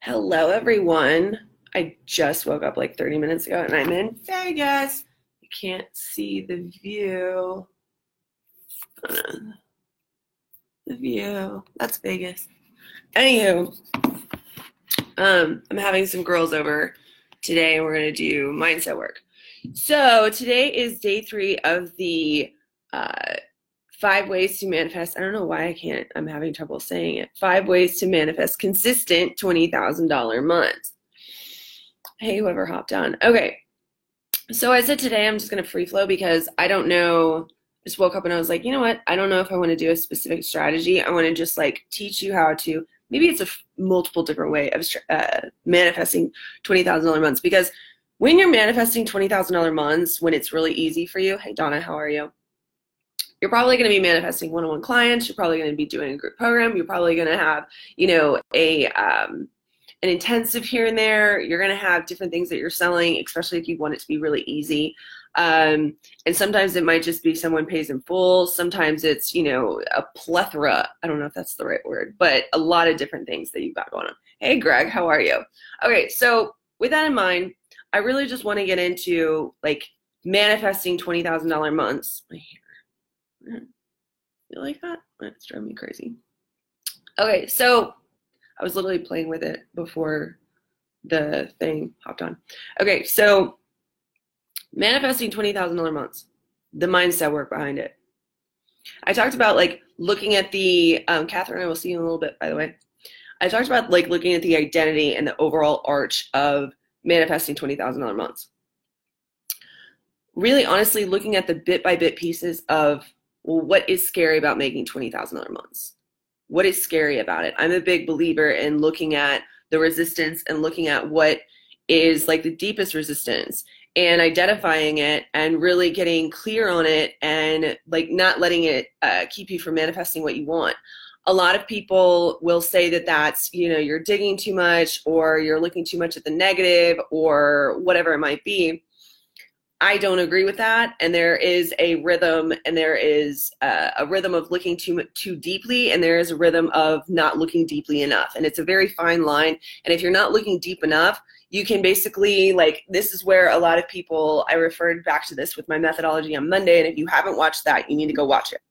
Hello, everyone. I just woke up like 30 minutes ago and I'm in Vegas. You can't see the view. The view. That's Vegas. Anywho, I'm having some girls over today and we're going to do mindset work. So today is day 3 of the 5 ways to manifest. I don't know why I'm having trouble saying it. 5 ways to manifest consistent $20,000 months. Hey, whoever hopped on. Okay. So I said today I'm just going to free flow because I don't know. Just woke up and I was like, you know what? I don't know if I want to do a specific strategy. I want to just like teach you how to, maybe it's a multiple different way of manifesting $20,000 months, because when you're manifesting $20,000 months, when it's really easy for you, hey Donna, how are you? You're probably going to be manifesting one-on-one clients. You're probably going to be doing a group program. You're probably going to have, an intensive here and there. You're going to have different things that you're selling, especially if you want it to be really easy. And sometimes it might just be someone pays in full. Sometimes it's, a plethora. I don't know if that's the right word, but a lot of different things that you've got going on. Hey, Greg, how are you? Okay, so with that in mind, I really just want to get into like manifesting $20,000 months. My hair. You like that? It's driving me crazy. Okay, so I was literally playing with it before the thing hopped on. Okay, so manifesting $20,000 months, the mindset work behind it. I talked about like looking at the, Catherine, I will see you in a little bit, by the way. I talked about like looking at the identity and the overall arch of manifesting $20,000 months. Really honestly looking at the bit by bit pieces of, well, what is scary about making $20,000 months? What is scary about it? I'm a big believer in looking at the resistance and looking at what is like the deepest resistance and identifying it and really getting clear on it and like not letting it keep you from manifesting what you want. A lot of people will say that that's, you're digging too much or you're looking too much at the negative or whatever it might be. I don't agree with that, and there is a rhythm, and there is a rhythm of looking too deeply, and there is a rhythm of not looking deeply enough, and it's a very fine line. And if you're not looking deep enough, you can basically, like, this is where a lot of people, I referred back to this with my methodology on Monday, and if you haven't watched that, you need to go watch it.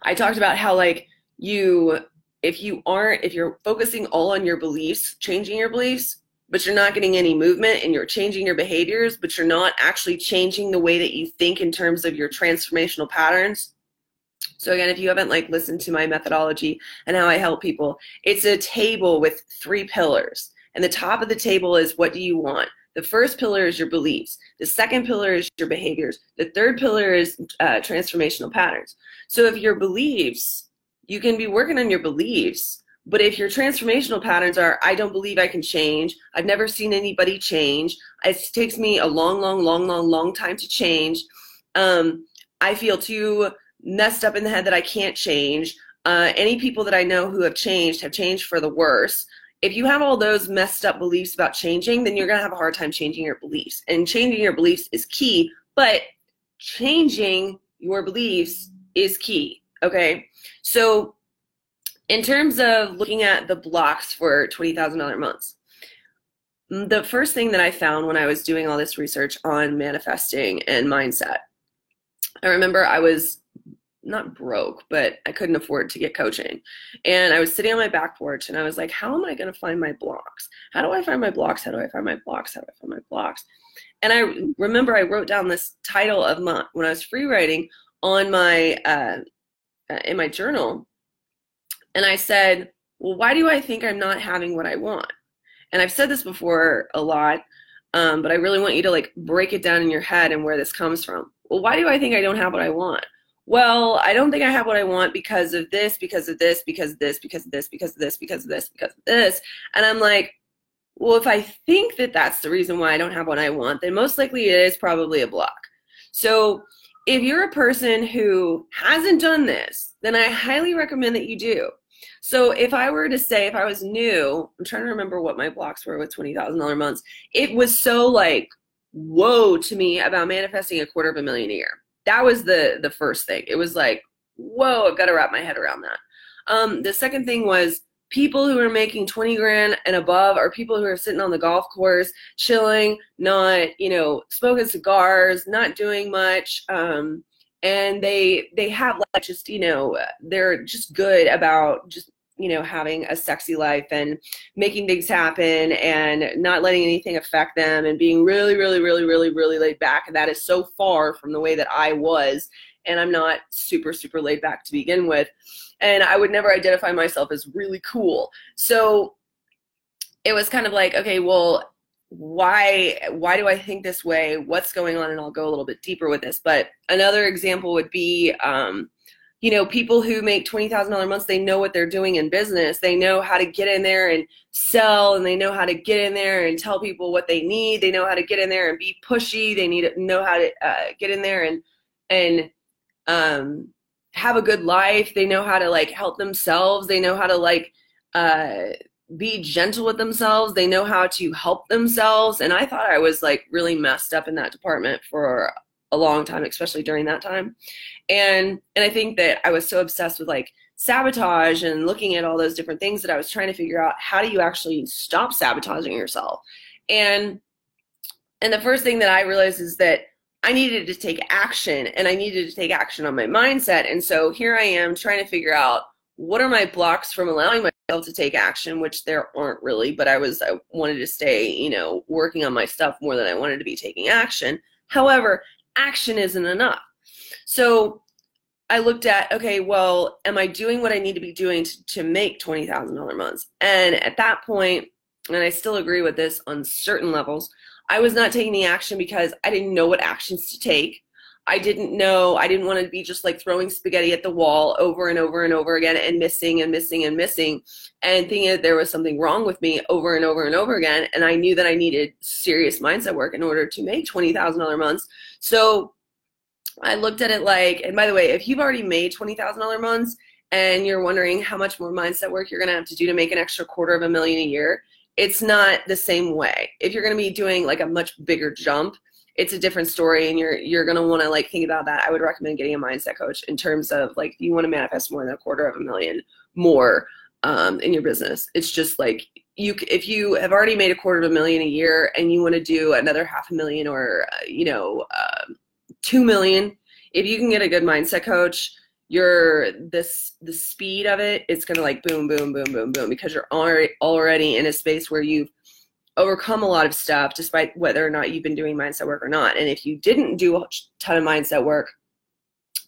I talked about how, like, if you're focusing all on your beliefs, changing your beliefs, but you're not getting any movement and you're changing your behaviors, but you're not actually changing the way that you think in terms of your transformational patterns. So again, if you haven't like listened to my methodology and how I help people, it's a table with 3 pillars. And the top of the table is, what do you want? The first pillar is your beliefs. The second pillar is your behaviors. The third pillar is transformational patterns. So if your beliefs, you can be working on your beliefs. But if your transformational patterns are, I don't believe I can change, I've never seen anybody change, it takes me a long time to change, I feel too messed up in the head that I can't change, any people that I know who have changed for the worse. If you have all those messed up beliefs about changing, then you're going to have a hard time changing your beliefs. And changing your beliefs is key, but changing your beliefs is key, okay? So in terms of looking at the blocks for $20,000 months, the first thing that I found when I was doing all this research on manifesting and mindset, I remember I was not broke, but I couldn't afford to get coaching. And I was sitting on my back porch and I was like, how am I going to find my blocks? How do I find my blocks? How do I find my blocks? How do I find my blocks? And I remember I wrote down this title of when I was free writing on my, in my journal. And I said, well, why do I think I'm not having what I want? And I've said this before a lot, but I really want you to like break it down in your head and where this comes from. Well, why do I think I don't have what I want? Well, I don't think I have what I want because of this, because of this, because of this, because of this, because of this, because of this, because of this. And I'm like, well, if I think that that's the reason why I don't have what I want, then most likely it is probably a block. So if you're a person who hasn't done this, then I highly recommend that you do. So if I were to say, if I was new, I'm trying to remember what my blocks were with $20,000 months. It was so like, whoa to me about manifesting $250,000 a year. That was the first thing. It was like, whoa, I've got to wrap my head around that. The second thing was people who are making 20 grand and above are people who are sitting on the golf course, chilling, not, you know, smoking cigars, not doing much. And they have like just, you know, they're just good about just, you know, having a sexy life and making things happen and not letting anything affect them and being really, really, really, really, really laid back. And that is so far from the way that I was. And I'm not super, super laid back to begin with. And I would never identify myself as really cool. So it was kind of like, okay, well, why do I think this way? What's going on? And I'll go a little bit deeper with this. But another example would be, you know, people who make $20,000 months, they know what they're doing in business. They know how to get in there and sell, and they know how to get in there and tell people what they need. They know how to get in there and be pushy. They need to know how to get in there and have a good life. They know how to like help themselves. They know how to like be gentle with themselves. They know how to help themselves. And I thought I was like really messed up in that department for a long time, especially during that time. And I think that I was so obsessed with like sabotage and looking at all those different things that I was trying to figure out, how do you actually stop sabotaging yourself? And the first thing that I realized is that I needed to take action, and I needed to take action on my mindset. And so here I am trying to figure out, what are my blocks from allowing myself to take action, which there aren't really, but I wanted to stay, you know, working on my stuff more than I wanted to be taking action. However, action isn't enough. So I looked at, okay, well, am I doing what I need to be doing to make $20,000 months? And at that point, and I still agree with this on certain levels, I was not taking the action because I didn't know what actions to take. I didn't want to be just like throwing spaghetti at the wall over and over and over again and missing and missing and missing and thinking that there was something wrong with me over and over and over again. And I knew that I needed serious mindset work in order to make $20,000 months. So I looked at it like, and by the way, if you've already made $20,000 months and you're wondering how much more mindset work you're going to have to do to make an extra $250,000 a year, it's not the same way. If you're going to be doing like a much bigger jump, it's a different story, and you're going to want to like think about that. I would recommend getting a mindset coach in terms of like, if you want to manifest more than $250,000 more in your business. It's just like, if you have already made $250,000 a year and you want to do another $500,000 or you know, 2 million, if you can get a good mindset coach, the speed of it, it's gonna like boom, boom, boom, boom, boom, because you're already in a space where you've overcome a lot of stuff, despite whether or not you've been doing mindset work or not. And if you didn't do a ton of mindset work,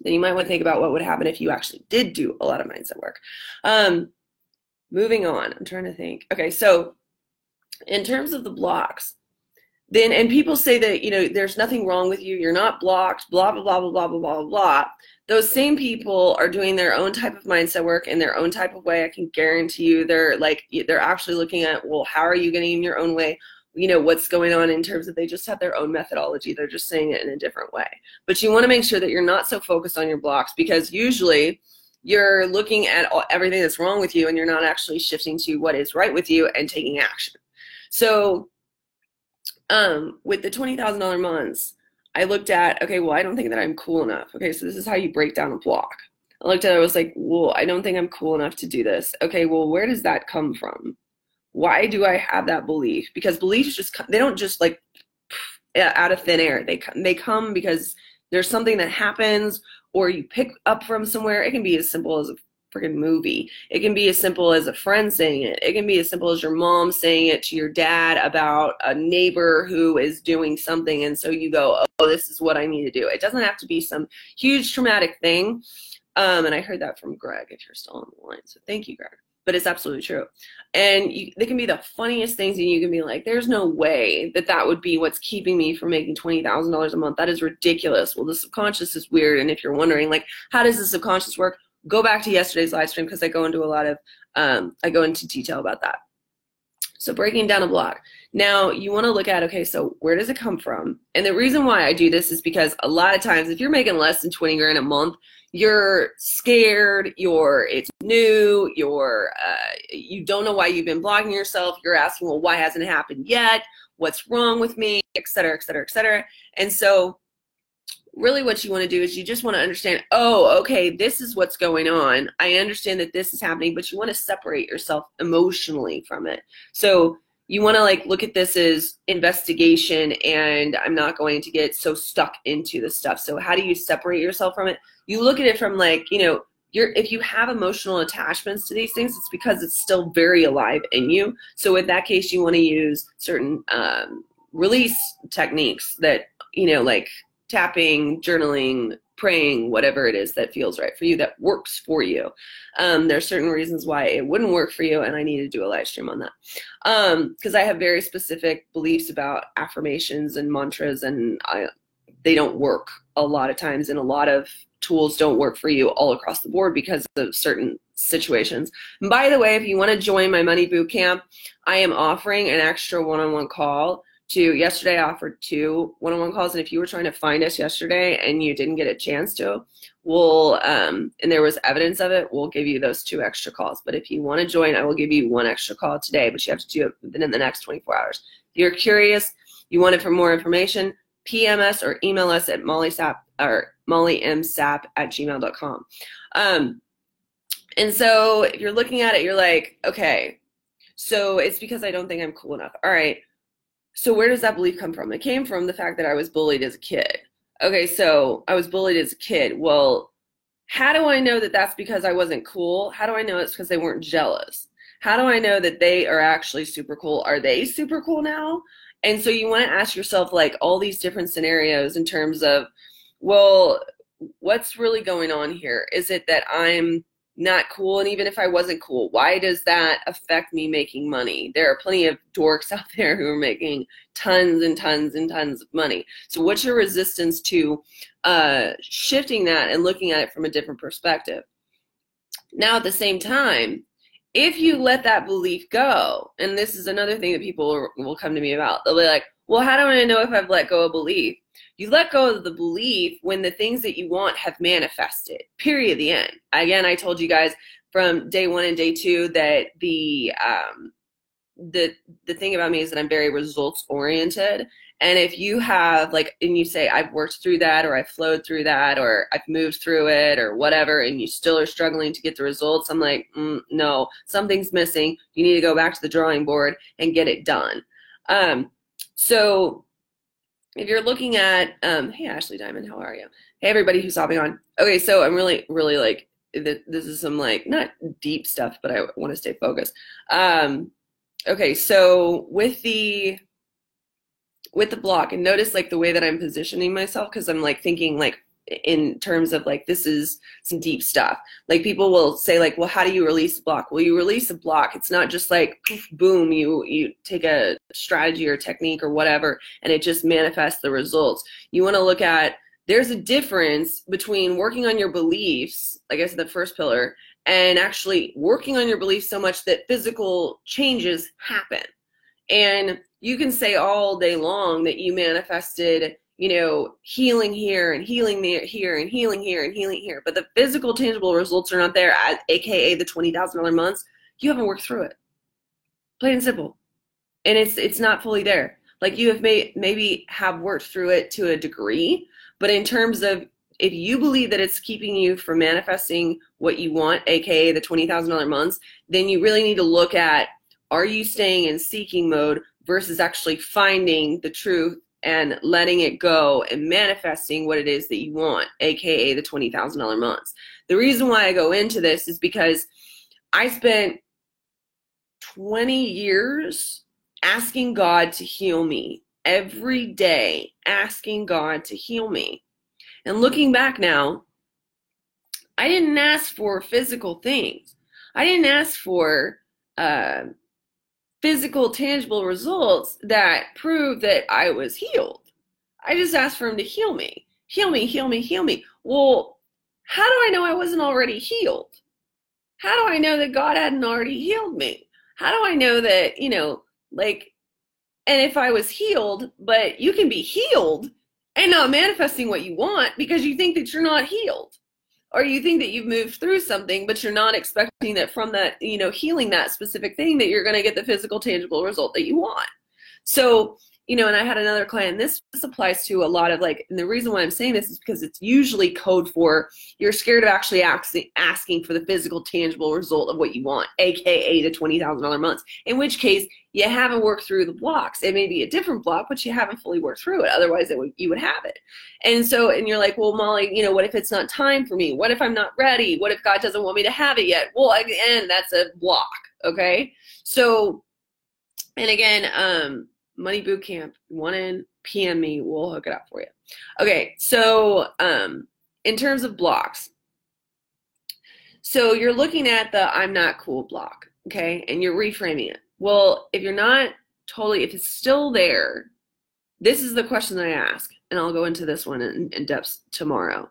then you might want to think about what would happen if you actually did do a lot of mindset work. Moving on, I'm trying to think. Okay, so in terms of the blocks, then, and people say that, you know, there's nothing wrong with you, you're not blocked, blah, blah, blah, blah, blah, blah, blah, blah. Those same people are doing their own type of mindset work in their own type of way. I can guarantee you they're actually looking at, well, how are you getting in your own way? You know, what's going on in terms of they just have their own methodology. They're just saying it in a different way. But you want to make sure that you're not so focused on your blocks, because usually you're looking at everything that's wrong with you and you're not actually shifting to what is right with you and taking action. So with the $20,000 months, I looked at, okay, well, I don't think that I'm cool enough. Okay, so this is how you break down a block. I looked at it, I was like, well, I don't think I'm cool enough to do this. Okay, well, where does that come from? Why do I have that belief? Because beliefs they don't just like out of thin air. They come because there's something that happens, or you pick up from somewhere. It can be as simple as a freaking movie. It can be as simple as a friend saying it. It can be as simple as your mom saying it to your dad about a neighbor who is doing something, and so you go, oh, this is what I need to do. It doesn't have to be some huge traumatic thing. And I heard that from Greg, if you're still on the line, so thank you, Greg. But it's absolutely true. And they can be the funniest things, and you can be like, there's no way that would be what's keeping me from making $20,000 a month. That is ridiculous. Well, the subconscious is weird, and if you're wondering, like, how does the subconscious work? Go back to yesterday's live stream, because I go into a lot of, I go into detail about that. So breaking down a block. Now you want to look at, okay, so where does it come from? And the reason why I do this is because a lot of times if you're making less than 20 grand a month, you're scared, it's new, you don't know why you've been blocking yourself. You're asking, well, why hasn't it happened yet? What's wrong with me? Et cetera, et cetera, et cetera. And so really what you want to do is you just want to understand, oh, okay, this is what's going on. I understand that this is happening, but you want to separate yourself emotionally from it. So you want to like look at this as investigation, and I'm not going to get so stuck into the stuff. So how do you separate yourself from it? You look at it from like, you know, if you have emotional attachments to these things, it's because it's still very alive in you. So in that case, you want to use certain release techniques that, you know, like tapping, journaling, praying, whatever it is that feels right for you, that works for you. There's certain reasons why it wouldn't work for you, and I need to do a live stream on that. Because I have very specific beliefs about affirmations and mantras, and they don't work a lot of times, and a lot of tools don't work for you all across the board because of certain situations. And by the way, if you want to join my money boot camp, I am offering an extra one-on-one call. Yesterday I offered 2 one-on-one calls, and if you were trying to find us yesterday and you didn't get a chance to, and there was evidence of it, we'll give you those 2 extra calls. But if you want to join, I will give you 1 extra call today, but you have to do it within the next 24 hours. If you're curious, you want it for more information, PM us or email us at mollymsap@gmail.com. And so if you're looking at it, you're like, okay, so it's because I don't think I'm cool enough. All right. So where does that belief come from? It came from the fact that I was bullied as a kid. Okay, so I was bullied as a kid. Well, how do I know that that's because I wasn't cool? How do I know it's because they weren't jealous? How do I know that they are actually super cool? Are they super cool now? And so you want to ask yourself like all these different scenarios in terms of, well, what's really going on here? Is it that I'm not cool? And even if I wasn't cool, why does that affect me making money? There are plenty of dorks out there who are making tons and tons and tons of money. So what's your resistance to shifting that and looking at it from a different perspective? Now, at the same time, if you let that belief go, and this is another thing that people will come to me about, they'll be like, well, how do I know if I've let go of belief? You let go of the belief when the things that you want have manifested, period, the end. Again, I told you guys from day 1 and day 2 that the thing about me is that I'm very results oriented. And if you have like, and you say, I've worked through that, or I've flowed through that, or I've moved through it, or whatever, and you still are struggling to get the results, I'm like, no, something's missing. You need to go back to the drawing board and get it done. So if you're looking at, hey, Ashley Diamond, how are you? Hey, everybody who's hopping on. Okay, so I'm really like, this is some like, not deep stuff, but I want to stay focused. Okay, so with the block, and notice like the way that I'm positioning myself, because I'm like thinking like in terms of like, this is some deep stuff. Like people will say like, well, how do you release a block? Well, you release a block. It's not just like, poof, boom, you take a strategy or technique or whatever, and it just manifests the results. You want to look at, there's a difference between working on your beliefs, like I said, the first pillar, and actually working on your beliefs so much that physical changes happen. And you can say all day long that you manifested, you know, healing here and healing there, here and healing here and healing here, but the physical tangible results are not there, aka the $20,000 months. You haven't worked through it, plain and simple. And it's not fully there. Like you have maybe have worked through it to a degree, but in terms of, if you believe that it's keeping you from manifesting what you want, aka the $20,000 months, then you really need to look at, are you staying in seeking mode versus actually finding the truth and letting it go and manifesting what it is that you want, aka the $20,000 months. The reason why I go into this is because I spent 20 years asking God to heal me, every day asking God to heal me. And looking back now, I didn't ask for physical things. I didn't ask for physical, tangible results that prove that I was healed. I just asked for him to heal me. Heal me, heal me, heal me. Well, how do I know I wasn't already healed? How do I know that God hadn't already healed me? How do I know that, you know, like, and if I was healed, but you can be healed and not manifesting what you want because you think that you're not healed. Or you think that you've moved through something, but you're not expecting that from that, you know, healing that specific thing that you're going to get the physical, tangible result that you want. So and I had another client, and this applies to a lot of like, and the reason why I'm saying this is because it's usually code for you're scared of actually asking for the physical, tangible result of what you want, aka the $20,000 months, in which case you haven't worked through the blocks. It may be a different block, but you haven't fully worked through it. Otherwise, you would have it. And you're like, well, Molly, what if it's not time for me? What if I'm not ready? What if God doesn't want me to have it yet? Well, again, that's a block, okay? So, and again, Money Boot Camp, want in, PM me, we'll hook it up for you. Okay, so in terms of blocks, so you're looking at the I'm not cool block, okay, and you're reframing it. Well, if you're not totally, if it's still there, this is the question that I ask, and I'll go into this one in depth tomorrow.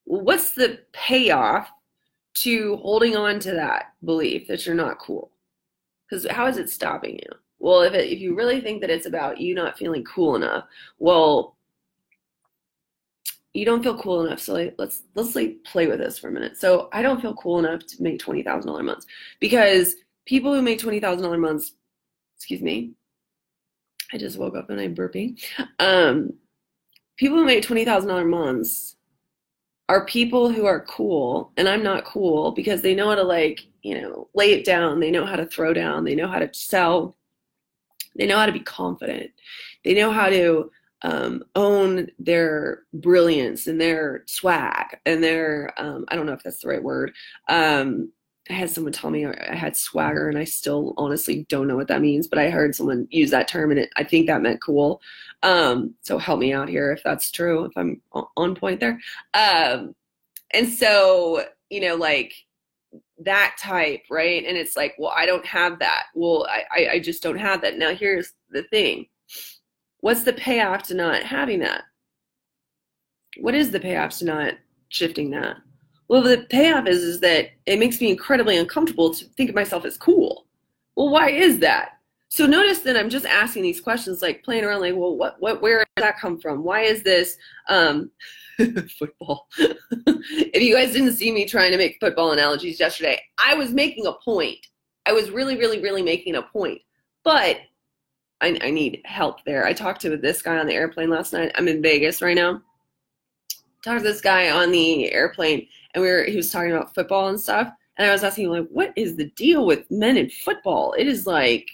What's the payoff to holding on to that belief that you're not cool? Because how is it stopping you? Well, if you really think that it's about you not feeling cool enough, well, you don't feel cool enough. So let's like play with this for a minute. So I don't feel cool enough to make $20,000 months, because people who make $20,000 months, excuse me, I just woke up and I'm burping. People who make $20,000 months are people who are cool, and I'm not cool, because they know how to lay it down. They know how to throw down. They know how to sell. They know how to be confident. They know how to own their brilliance and their swag and their, I don't know if that's the right word. I had someone tell me I had swagger, and I still honestly don't know what that means, but I heard someone use that term, and I think that meant cool. So help me out here if that's true, if I'm on point there. And so, like, that type, right? And it's like, well, I don't have that. Well, I just don't have that. Now, here's the thing. What's the payoff to not having that? What is the payoff to not shifting that? Well, the payoff is that it makes me incredibly uncomfortable to think of myself as cool. Well, why is that? So notice that I'm just asking these questions, like playing around, like, well, where does that come from? Why is this football? If you guys didn't see me trying to make football analogies yesterday, I was making a point. I was really, really, really making a point. But I need help there. I talked to this guy on the airplane last night. I'm in Vegas right now. Talked to this guy on the airplane, and he was talking about football and stuff. And I was asking him, like, what is the deal with men in football? It is like,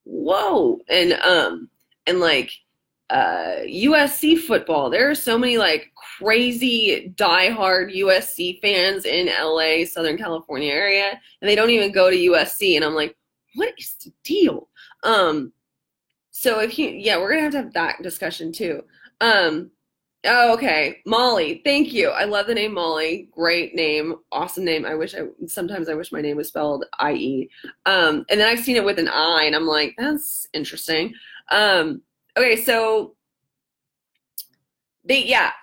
whoa. And like USC football, there are so many like crazy diehard USC fans in LA, Southern California area, and they don't even go to USC. And I'm like, what is the deal? So we're gonna have that discussion too. Oh, okay, Molly, thank you. I love the name Molly. Great name, awesome name. Sometimes I wish my name was spelled I-E. And then I've seen it with an I, and I'm like, that's interesting. Okay, so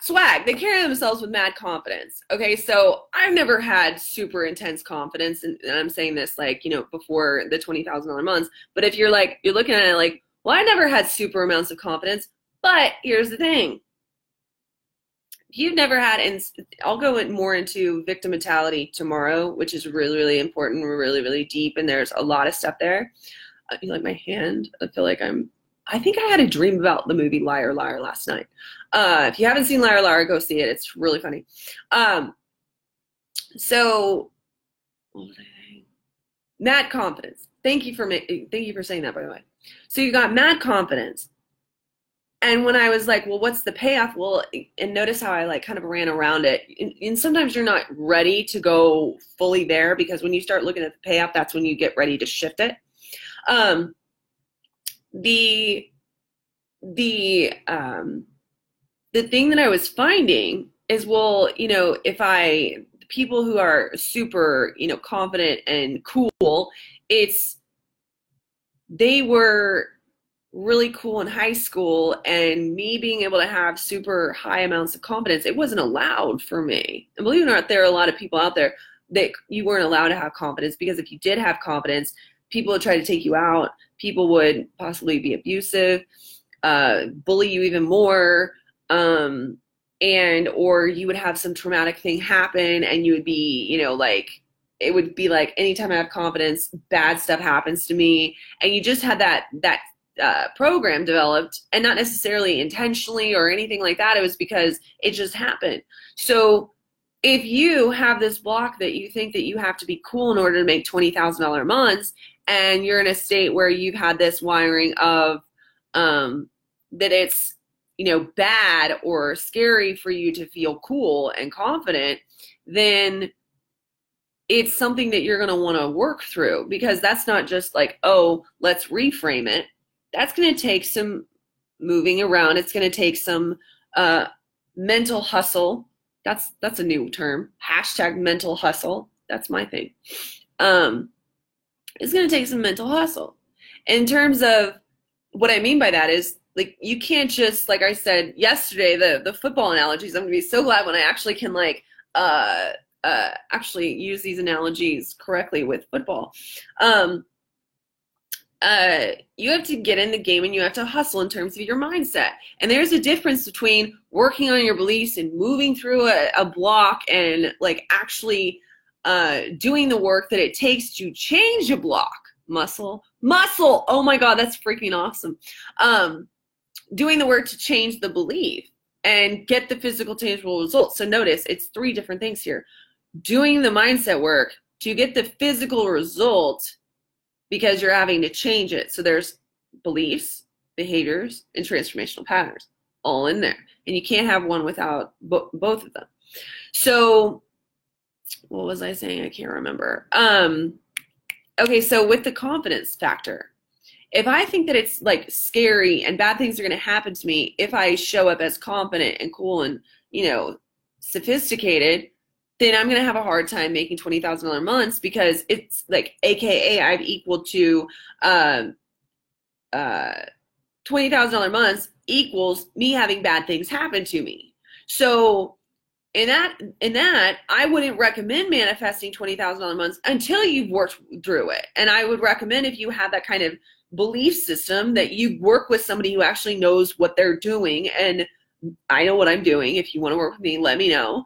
swag. They carry themselves with mad confidence. Okay, so I've never had super intense confidence, and I'm saying this like, before the $20,000 months. But if you're looking at it like, well, I never had super amounts of confidence. But here's the thing. You've never had, and I'll go more into victim mentality tomorrow, which is really, really important, really, really deep, and there's a lot of stuff there. You like my hand? I feel like I think I had a dream about the movie Liar Liar last night. If you haven't seen Liar Liar, go see it. It's really funny. So, mad confidence. Thank you for saying that, by the way. So you got mad confidence. And when I was like, well, what's the payoff? Well, and notice how I like kind of ran around it. And sometimes you're not ready to go fully there, because when you start looking at the payoff, that's when you get ready to shift it. The thing that I was finding is, well, if people who are super, confident and cool, they were really cool in high school, and me being able to have super high amounts of confidence, it wasn't allowed for me. And believe it or not, there are a lot of people out there that you weren't allowed to have confidence, because if you did have confidence, people would try to take you out. People would possibly be abusive, bully you even more, or you would have some traumatic thing happen, and you would be, it would be like, anytime I have confidence, bad stuff happens to me. And you just had that program developed, and not necessarily intentionally or anything like that. It was because it just happened. So if you have this block that you think that you have to be cool in order to make $20,000 months, and you're in a state where you've had this wiring of that it's, you know, bad or scary for you to feel cool and confident, then it's something that you're going to want to work through, because that's not just like, oh, let's reframe it. That's going to take some moving around. It's going to take some mental hustle. That's a new term. Hashtag mental hustle. That's my thing. It's going to take some mental hustle. In terms of what I mean by that is, like, you can't just, like I said yesterday, the football analogies, I'm going to be so glad when I actually can, like, actually use these analogies correctly with football. You have to get in the game and you have to hustle in terms of your mindset. And there's a difference between working on your beliefs and moving through a block and, like, actually doing the work that it takes to change a block. Muscle. Oh my God, that's freaking awesome. Doing the work to change the belief and get the physical, tangible results. So notice, it's 3 different things here. Doing the mindset work to get the physical result because you're having to change it. So there's beliefs, behaviors, and transformational patterns all in there. And you can't have one without both of them. So what was I saying? I can't remember. Okay, so with the confidence factor, if I think that it's, like, scary and bad things are going to happen to me if I show up as confident and cool and, you know, sophisticated, then I'm going to have a hard time making $20,000 months, because it's like, AKA I've equal to $20,000 months equals me having bad things happen to me. So in that, I wouldn't recommend manifesting $20,000 months until you've worked through it. And I would recommend, if you have that kind of belief system, that you work with somebody who actually knows what they're doing. And I know what I'm doing. If you want to work with me, let me know.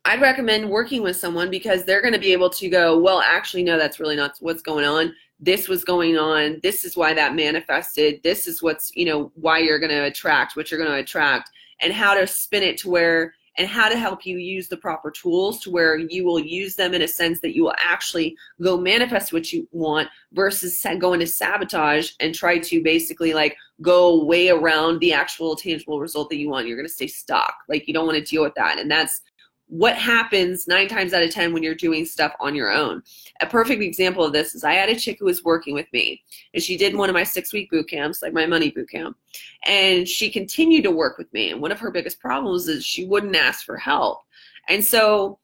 I'd recommend working with someone, because they're going to be able to go, well, actually, no, that's really not what's going on. This was going on. This is why that manifested. This is what's, you know, why you're going to attract what you're going to attract, and how to spin it to where, and how to help you use the proper tools to where you will use them in a sense that you will actually go manifest what you want, versus go into sabotage and try to basically, like, go way around the actual tangible result that you want. You're going to stay stuck. Like, you don't want to deal with that. And that's what happens 9 times out of 10 when you're doing stuff on your own. A perfect example of this is, I had a chick who was working with me, and she did one of my 6-week boot camps, like my money boot camp, and she continued to work with me. And one of her biggest problems is she wouldn't ask for help. And so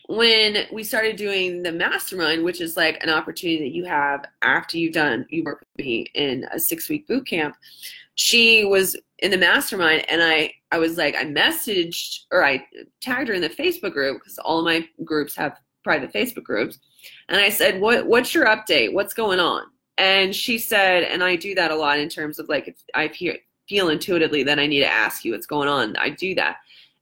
when we started doing the mastermind, which is like an opportunity that you have after you work with me in a 6-week boot camp, she was in the mastermind, and I was like, I messaged, or I tagged her in the Facebook group, because all of my groups have private Facebook groups. And I said, what's your update? What's going on? And she said, and I do that a lot in terms of, like, if I feel intuitively that I need to ask you what's going on, I do that.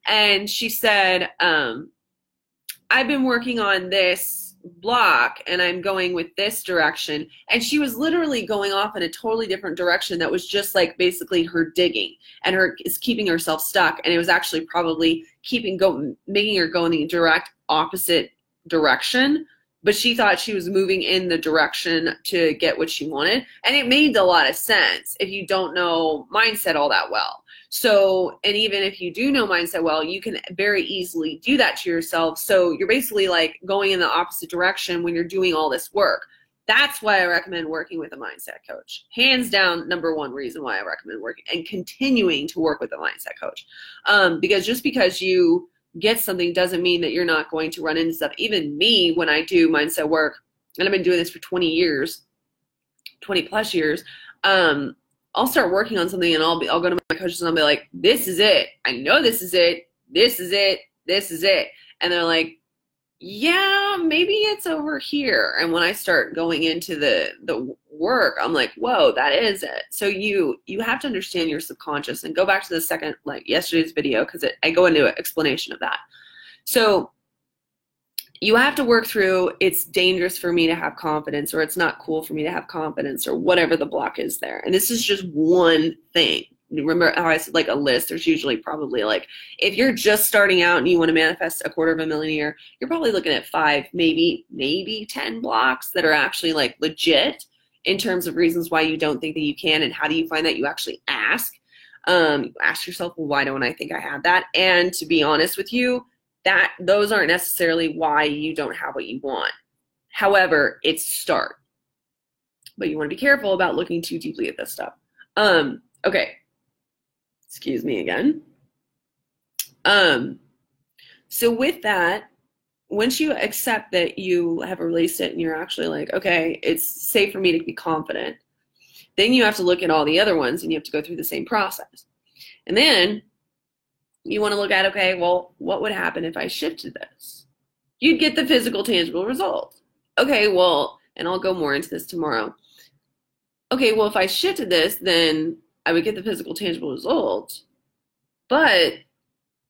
And she said, I've been working on this block and I'm going with this direction. And she was literally going off in a totally different direction that was just, like, basically her digging and is keeping herself stuck. And it was actually probably making her go in the direct opposite direction. But she thought she was moving in the direction to get what she wanted. And it made a lot of sense if you don't know mindset all that well. So, and even if you do know mindset well, you can very easily do that to yourself. So you're basically, like, going in the opposite direction when you're doing all this work. That's why I recommend working with a mindset coach. Hands down, #1 reason why I recommend working and continuing to work with a mindset coach. Because just because you get something doesn't mean that you're not going to run into stuff. Even me, when I do mindset work, and I've been doing this for 20 plus years, I'll start working on something and I'll go to my coaches and I'll be like, this is it. I know this is it. This is it. This is it. And they're like, yeah, maybe it's over here. And when I start going into the work, I'm like, whoa, that is it. So you have to understand your subconscious, and go back to the second, like yesterday's video, because I go into an explanation of that. So you have to work through, it's dangerous for me to have confidence, or it's not cool for me to have confidence, or whatever the block is there. And this is just one thing. Remember how I said like a list? There's usually probably like, if you're just starting out and you want to manifest $250,000 a year, you're probably looking at 5, maybe 10 blocks that are actually like legit in terms of reasons why you don't think that you can. And how do you find that? You actually ask. Ask yourself, well, why don't I think I have that? And to be honest with you, that those aren't necessarily why you don't have what you want. However, it's start. But you want to be careful about looking too deeply at this stuff. Okay. Excuse me again. So with that, once you accept that you have released it and you're actually like, okay, it's safe for me to be confident, then you have to look at all the other ones and you have to go through the same process. And then you want to look at, okay, well, what would happen if I shifted this? You'd get the physical, tangible result. Okay, well, and I'll go more into this tomorrow. Okay, well, if I shifted this, then I would get the physical, tangible result. But,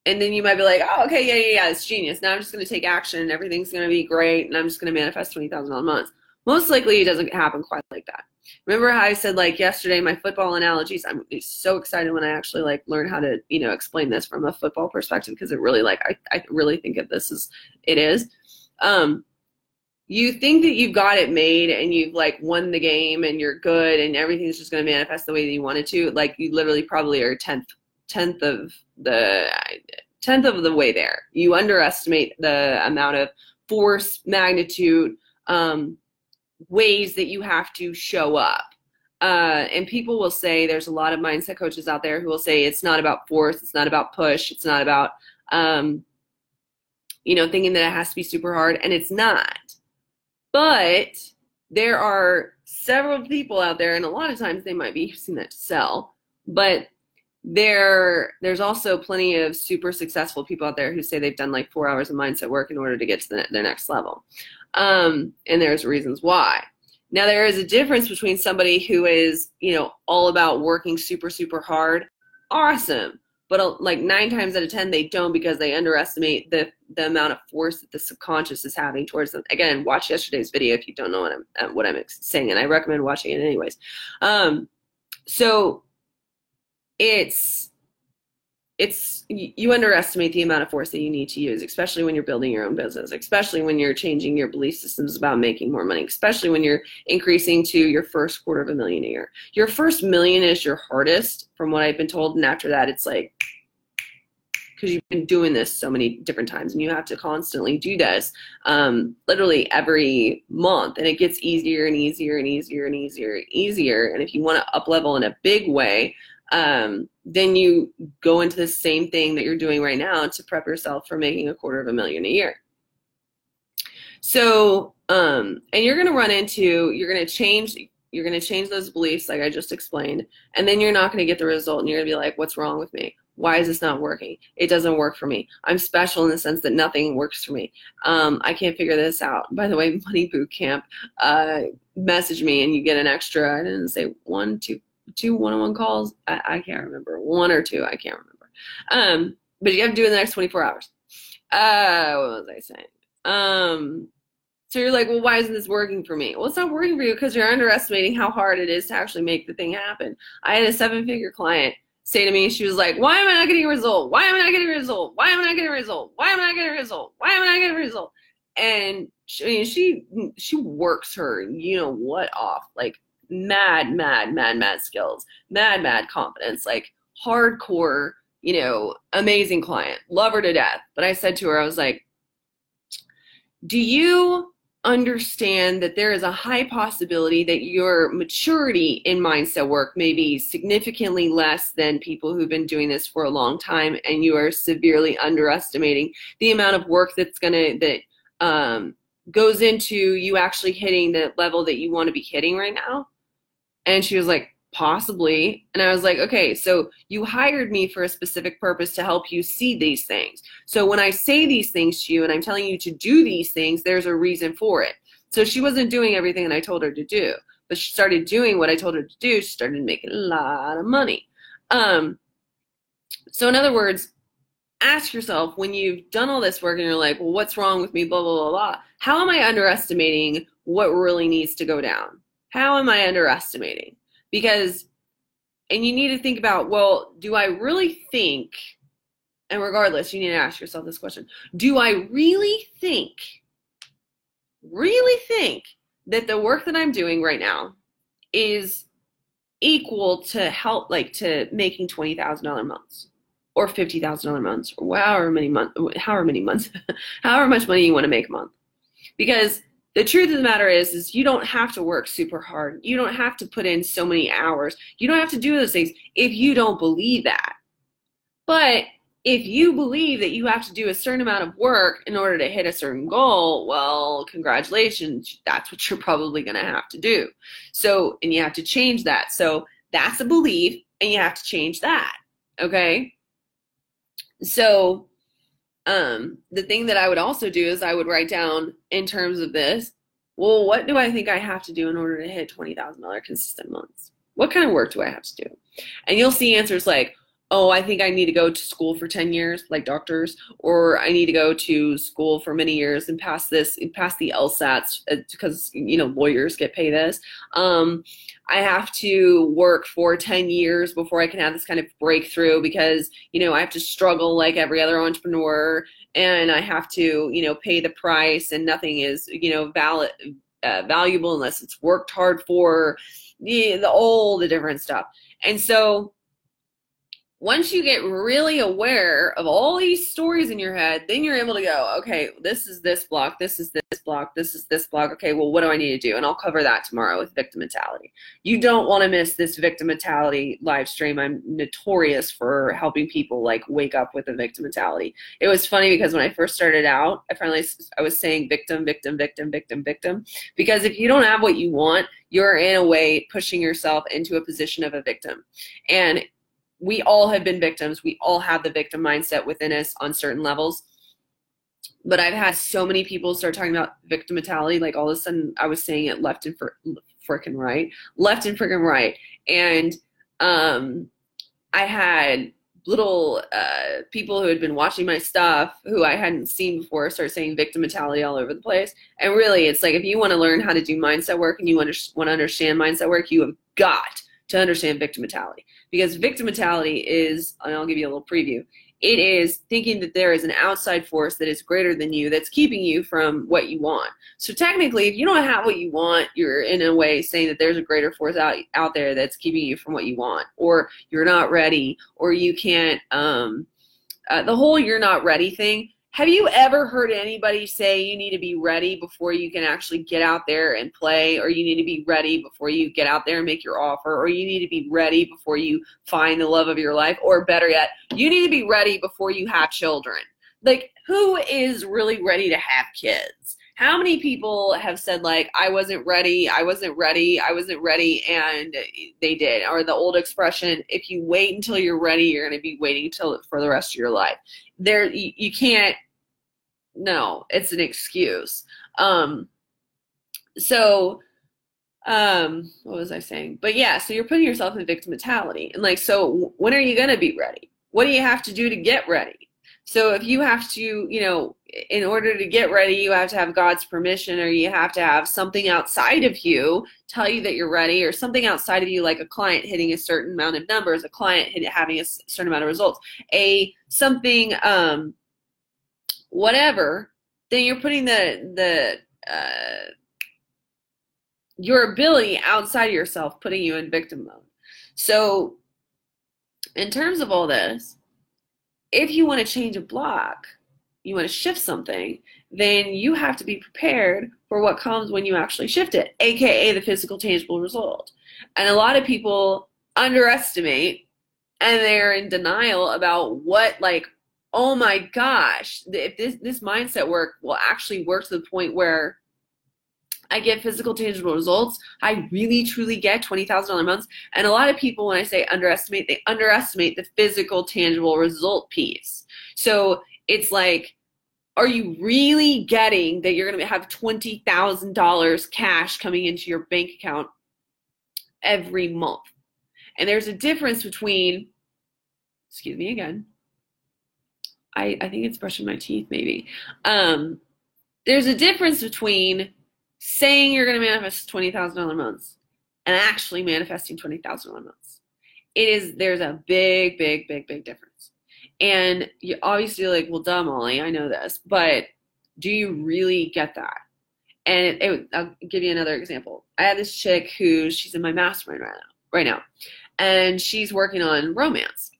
and then you might be like, oh, okay, yeah, it's genius. Now I'm just going to take action and everything's going to be great and I'm just going to manifest $20,000 a month. Most likely it doesn't happen quite like that. Remember how I said like yesterday, my football analogies, I'm so excited when I actually like learn how to, explain this from a football perspective, because it really I really think of this as it is. You think that you've got it made and you've like won the game and you're good and everything's just going to manifest the way that you want it to. Like you literally probably are tenth of the way there. You underestimate the amount of force, magnitude, ways that you have to show up. And people will say, there's a lot of mindset coaches out there who will say it's not about force, it's not about push, it's not about, thinking that it has to be super hard, and it's not. But there are several people out there, and a lot of times they might be using that to sell, but there's also plenty of super successful people out there who say they've done like 4 hours of mindset work in order to get to their next level. And there's reasons why. Now, there is a difference between somebody who is, all about working super, super hard. Awesome. But like 9 times out of 10, they don't, because they underestimate the amount of force that the subconscious is having towards them. Again, watch yesterday's video if you don't know what I'm saying, and I recommend watching it anyways. So you underestimate the amount of force that you need to use, especially when you're building your own business, especially when you're changing your belief systems about making more money, especially when you're increasing to your first $250,000 a year. Your first million is your hardest, from what I've been told, and after that it's like, because you've been doing this so many different times and you have to constantly do this literally every month, and it gets easier and easier and easier and easier and easier. And if you want to up level in a big way, then you go into the same thing that you're doing right now to prep yourself for making $250,000 a year. So, and you're going to change those beliefs like I just explained, and then you're not going to get the result, and you're going to be like, what's wrong with me? Why is this not working? It doesn't work for me. I'm special in the sense that nothing works for me. I can't figure this out. By the way, Money Boot Camp, message me and you get an extra, I didn't say 2 one-on-one calls. I can't remember. 1 or 2, I can't remember. But you have to do it in the next 24 hours. What was I saying? So you're like, well, why isn't this working for me? Well, it's not working for you because you're underestimating how hard it is to actually make the thing happen. I had a 7-figure client say to me, she was like, why am I not getting a result? Why am I not getting a result? Why am I not getting a result? Why am I not getting a result? Why am I not getting a result? And she works her, what off, like mad skills, mad confidence, like hardcore, amazing client, love her to death. But I said to her, I was like, do you understand that there is a high possibility that your maturity in mindset work may be significantly less than people who've been doing this for a long time, and you are severely underestimating the amount of work that goes into you actually hitting the level that you want to be hitting right now? And she was like, possibly. And I was like, okay, so you hired me for a specific purpose to help you see these things. So when I say these things to you and I'm telling you to do these things, there's a reason for it. So she wasn't doing everything that I told her to do, but she started doing what I told her to do. She started making a lot of money. So in other words, ask yourself, when you've done all this work and you're like, well, what's wrong with me, blah, blah, blah, blah, how am I underestimating what really needs to go down? How am I underestimating? Because, and you need to think about, well, do I really think, and regardless, you need to ask yourself this question, do I really think that the work that I'm doing right now is equal to help, like, to making $20,000 months or $50,000 months or however much money you want to make a month? Because the truth of the matter is you don't have to work super hard. You don't have to put in so many hours. You don't have to do those things if you don't believe that. But if you believe that you have to do a certain amount of work in order to hit a certain goal, well, congratulations, that's what you're probably going to have to do. So, and you have to change that. So that's a belief, and you have to change that, okay? So the thing that I would also do is I would write down, in terms of this, well, what do I think I have to do in order to hit $20,000 consistent months? What kind of work do I have to do? And you'll see answers like, oh, I think I need to go to school for 10 years, like doctors, or I need to go to school for many years and pass the LSATs because, you know, lawyers get paid this. I have to work for 10 years before I can have this kind of breakthrough because, you know, I have to struggle like every other entrepreneur, and I have to, you know, pay the price, and nothing is, you know, valuable unless it's worked hard for, all the different stuff. And so once you get really aware of all these stories in your head, then you're able to go, okay, this is this block, this is this block, this is this block. Okay, well, what do I need to do? And I'll cover that tomorrow with victim mentality. You don't want to miss this victim mentality live stream. I'm notorious for helping people like wake up with a victim mentality. It was funny because when I first started out, I was saying victim, victim, victim, victim, victim, because if you don't have what you want, you're in a way pushing yourself into a position of a victim. And we all have been victims. We all have the victim mindset within us on certain levels. But I've had so many people start talking about victim mentality, like all of a sudden I was saying it left and freaking right. And I had little people who had been watching my stuff who I hadn't seen before start saying victim mentality all over the place. And really, it's like, if you want to learn how to do mindset work and you want to understand mindset work, you have got to understand victim mentality. Because victim mentality is, and I'll give you a little preview, it is thinking that there is an outside force that is greater than you that's keeping you from what you want. So technically, if you don't have what you want, you're in a way saying that there's a greater force out there that's keeping you from what you want, or you're not ready, or you can't, the whole you're not ready thing. Have you ever heard anybody say you need to be ready before you can actually get out there and play, or you need to be ready before you get out there and make your offer, or you need to be ready before you find the love of your life, or better yet, you need to be ready before you have children? Like, who is really ready to have kids? How many people have said, like, I wasn't ready, and they did? Or the old expression, if you wait until you're ready, you're going to be waiting for the rest of your life. You can't, no, it's an excuse. What was I saying? But yeah, so you're putting yourself in victim mentality. And like, so when are you going to be ready? What do you have to do to get ready? So if you have to, you know, in order to get ready, you have to have God's permission, or you have to have something outside of you tell you that you're ready, or something outside of you, like a client hitting a certain amount of numbers, a client having a certain amount of results, whatever, then you're putting your ability outside of yourself, putting you in victim mode. So in terms of all this, if you want to change a block, you want to shift something, then you have to be prepared for what comes when you actually shift it, aka the physical tangible result. And a lot of people underestimate, and they're in denial about what, like, oh my gosh, if this mindset work will actually work to the point where I get physical tangible results, I really truly get $20,000 months. And a lot of people, when I say underestimate, they underestimate the physical tangible result piece. So it's like, are you really getting that you're going to have $20,000 cash coming into your bank account every month? And there's a difference between, excuse me again, I think it's brushing my teeth, maybe. There's a difference between saying you're going to manifest $20,000 months and actually manifesting $20,000 months. There's a big, big, big, big difference. And you obviously like, well, duh, Molly, I know this, but do you really get that? And I'll give you another example. I have this chick who she's in my mastermind right now, and she's working on romance.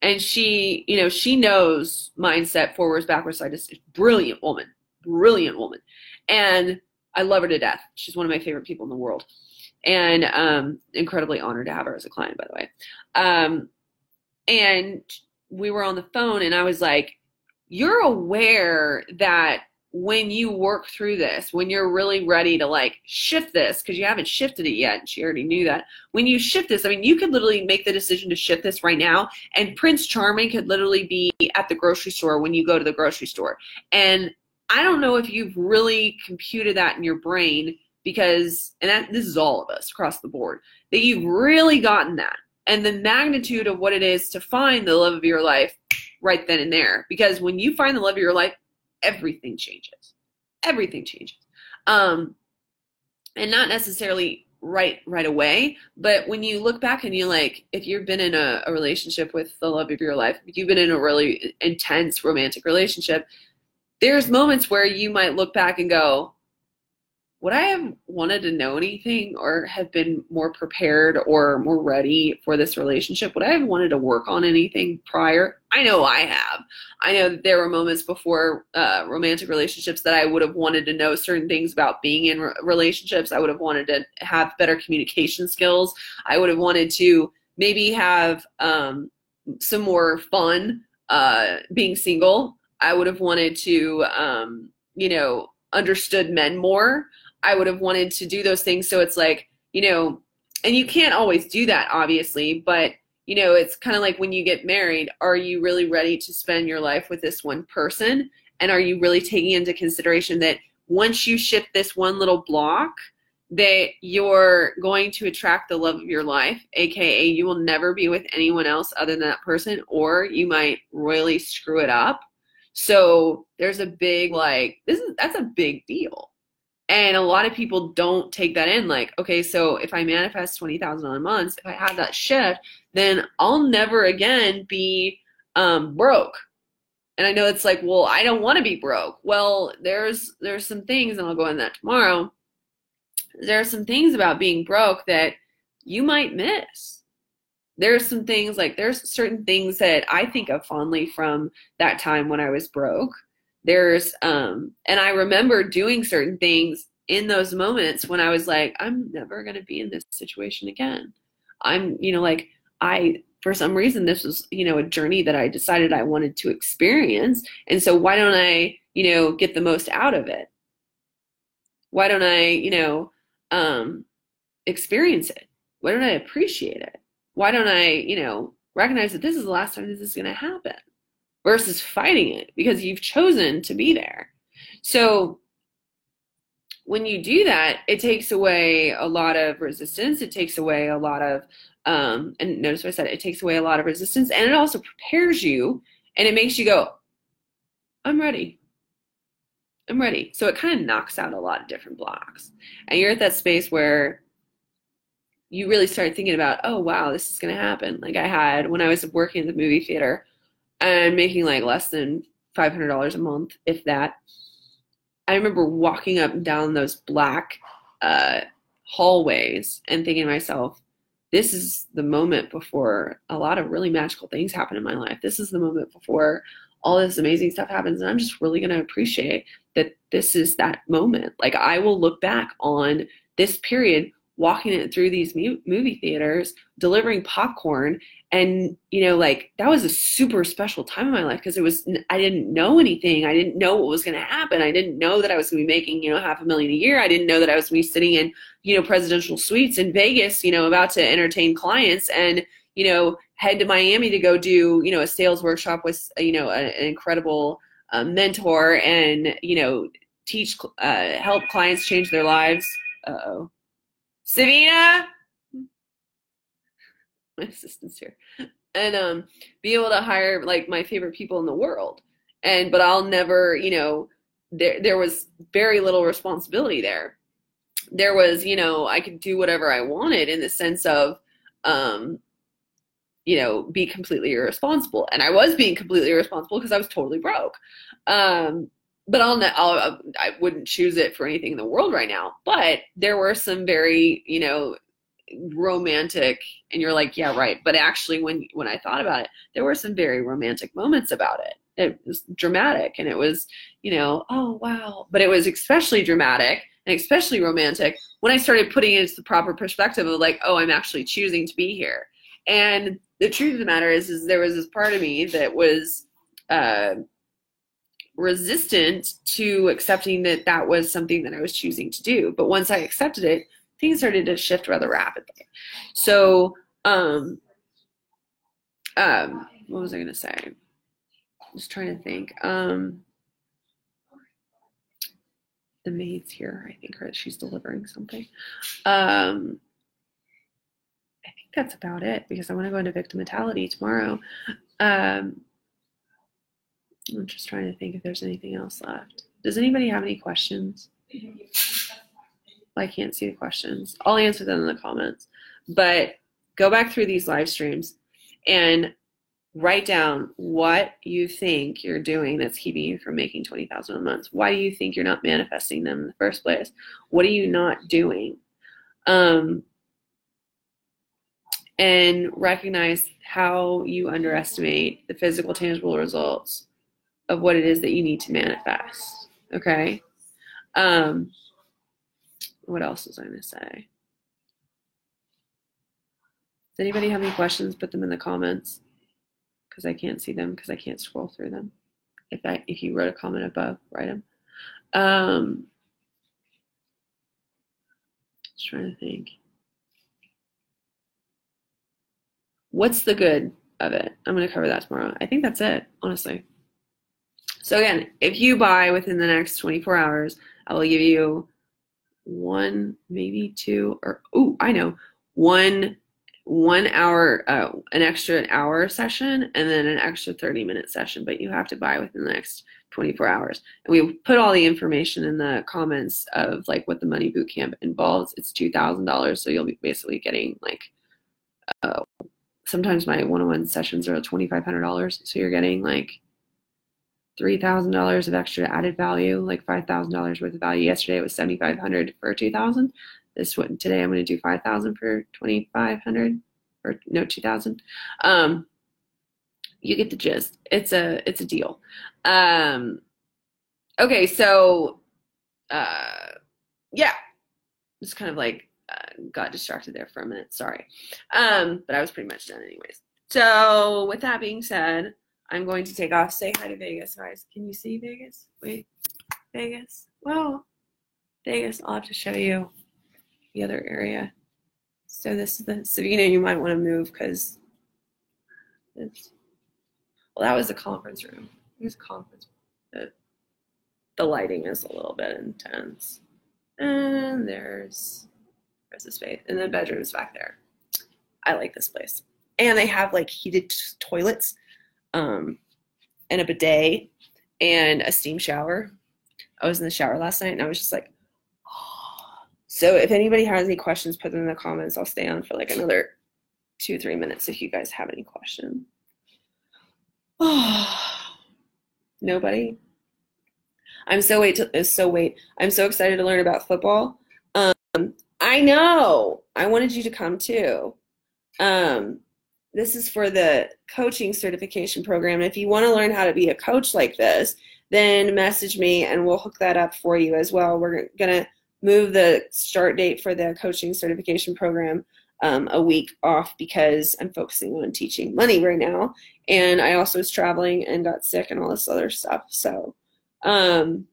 And she knows mindset, forwards, backwards, side. Brilliant woman, brilliant woman. And I love her to death. She's one of my favorite people in the world. And incredibly honored to have her as a client, by the way. And we were on the phone, and I was like, you're aware that when you work through this, when you're really ready to like shift this, because you haven't shifted it yet, and she already knew that. When you shift this, I mean, you could literally make the decision to shift this right now, and Prince Charming could literally be at the grocery store when you go to the grocery store. And I don't know if you've really computed that in your brain, because, and this is all of us across the board, that you've really gotten that. And the magnitude of what it is to find the love of your life right then and there. Because when you find the love of your life, everything changes. Everything changes. And not necessarily right away, but when you look back and you like, if you've been in a relationship with the love of your life, if you've been in a really intense romantic relationship, there's moments where you might look back and go, would I have wanted to know anything or have been more prepared or more ready for this relationship? Would I have wanted to work on anything prior? I know I have. I know that there were moments before romantic relationships that I would have wanted to know certain things about being in relationships. I would have wanted to have better communication skills. I would have wanted to maybe have some more fun being single. I would have wanted to, understood men more. I would have wanted to do those things. So it's like, and you can't always do that, obviously, but, it's kind of like when you get married, are you really ready to spend your life with this one person? And are you really taking into consideration that once you shift this one little block, that you're going to attract the love of your life, aka you will never be with anyone else other than that person, or you might royally screw it up. So there's a big, that's a big deal. And a lot of people don't take that in. Like, okay, so if I manifest $20,000 months, if I have that shift, then I'll never again be broke. And I know it's like, well, I don't want to be broke. Well, there's some things, and I'll go on that tomorrow. There are some things about being broke that you might miss. There's some things, like there's certain things that I think of fondly from that time when I was broke. There's, and I remember doing certain things in those moments when I was like, I'm never going to be in this situation again. For some reason, this was, a journey that I decided I wanted to experience. And so why don't I, get the most out of it? Why don't I, experience it? Why don't I appreciate it? Why don't I, recognize that this is the last time this is going to happen? Versus fighting it because you've chosen to be there. So when you do that, it takes away a lot of resistance. It takes away a lot of, and notice what I said, it takes away a lot of resistance, and it also prepares you, and it makes you go, I'm ready. I'm ready. So it kind of knocks out a lot of different blocks. And you're at that space where you really start thinking about, oh, wow, this is going to happen. Like I had when I was working at the movie theater, and making like less than $500 a month, if that. I remember walking up and down those black hallways and thinking to myself, this is the moment before a lot of really magical things happen in my life. This is the moment before all this amazing stuff happens. And I'm just really going to appreciate that this is that moment. Like I will look back on this period walking it through these movie theaters, delivering popcorn. And, that was a super special time in my life because I didn't know anything. I didn't know what was going to happen. I didn't know that I was going to be making, $500,000 a year. I didn't know that I was going to be sitting in, presidential suites in Vegas, about to entertain clients and, head to Miami to go do, a sales workshop with, an incredible mentor and, help clients change their lives. Savina, my assistant's here. and be able to hire like my favorite people in the world. And but I'll never, there was very little responsibility there. There was, I could do whatever I wanted in the sense of um, be completely irresponsible. And I was being completely irresponsible because I was totally broke. But I wouldn't choose it for anything in the world right now. But there were some very, romantic, and you're like, yeah, right. But actually, when I thought about it, there were some very romantic moments about it. It was dramatic, and it was, oh wow. But it was especially dramatic and especially romantic when I started putting it into the proper perspective of like, oh, I'm actually choosing to be here. And the truth of the matter is there was this part of me that was resistant to accepting that that was something that I was choosing to do. But once I accepted it, things started to shift rather rapidly. So, what was I going to say? Just trying to think. The maid's here. I think she's delivering something. I think that's about it because I want to go into victimality tomorrow. I'm just trying to think if there's anything else left. Does anybody have any questions? I can't see the questions. I'll answer them in the comments. But go back through these live streams and write down what you think you're doing that's keeping you from making $20,000 a month. Why do you think you're not manifesting them in the first place? What are you not doing? And recognize how you underestimate the physical, tangible results of what it is that you need to manifest. Okay? What else was I going to say? Does anybody have any questions? Put them in the comments because I can't see them because I can't scroll through them. If you wrote a comment above, write them. Just trying to think. What's the good of it? I'm going to cover that tomorrow. I think that's it, honestly. So again, if you buy within the next 24 hours, I will give you one, maybe two, or one hour, an extra hour session, and then an extra 30-minute session. But you have to buy within the next 24 hours. And we put all the information in the comments of like what the Money Bootcamp involves. It's $2,000, so you'll be basically getting like sometimes my one-on-one sessions are $2,500, so you're getting like $3,000 of extra added value, like $5,000 worth of value. Yesterday it was $7,500 for $2,000. Today I'm going to do $5,000 for $2,500, or no, $2,000. You get the gist. It's a deal. Okay, so yeah, just kind of like got distracted there for a minute. Sorry, but I was pretty much done anyways. So with that being said, I'm going to take off. Say hi to Vegas, guys. Can you see Vegas? Wait, Vegas. Well, Vegas, I'll have to show you the other area. So this is so you might want to move because it's, well, that was the conference room. Here's a conference room. The lighting is a little bit intense. And there's the space. And the bedroom is back there. I like this place. And they have like heated toilets, and a bidet and a steam shower. I was in the shower last night and I was just like, oh. So if anybody has any questions, put them in the comments. I'll stay on for like another 2-3 minutes if you guys have any questions. Oh, nobody? I'm so excited to learn about football. I know. I wanted you to come too. This is for the coaching certification program. If you want to learn how to be a coach like this, then message me and we'll hook that up for you as well. We're going to move the start date for the coaching certification program a week off because I'm focusing on teaching money right now. And I also was traveling and got sick and all this other stuff. So, oh,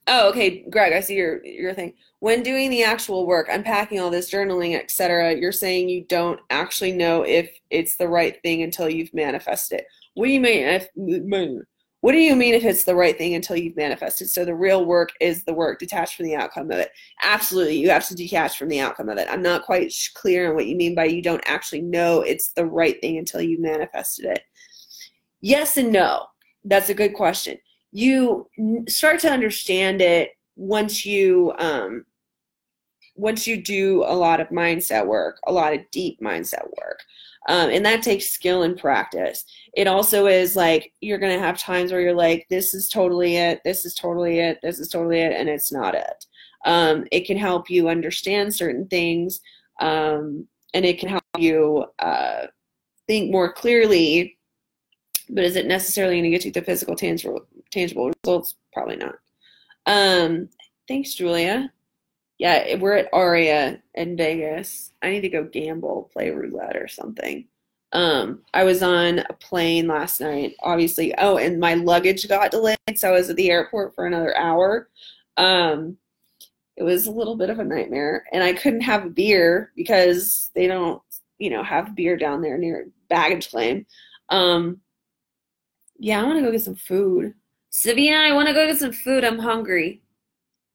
okay, Greg, I see your thing. When doing the actual work, unpacking all this, journaling, etc., you're saying you don't actually know if it's the right thing until you've manifested it. What do you mean? What do you mean if it's the right thing until you've manifested? So the real work is the work, detached from the outcome of it. Absolutely, you have to detach from the outcome of it. I'm not quite clear on what you mean by you don't actually know it's the right thing until you manifested it. Yes and no. That's a good question. You start to understand it once you do a lot of mindset work, a lot of deep mindset work. And that takes skill and practice. It also is like you're going to have times where you're like, this is totally it, this is totally it, this is totally it, and it's not it. It can help you understand certain things, and it can help you think more clearly, but is it necessarily going to get you the physical, tangible results? Probably not. Thanks, Julia. Yeah, we're at Aria in Vegas. I need to go gamble, play roulette or something. I was on a plane last night, obviously. Oh, and my luggage got delayed, so I was at the airport for another hour. It was a little bit of a nightmare, and I couldn't have a beer because they don't, have beer down there near baggage claim. Yeah, I want to go get some food. Savina, I want to go get some food. I'm hungry.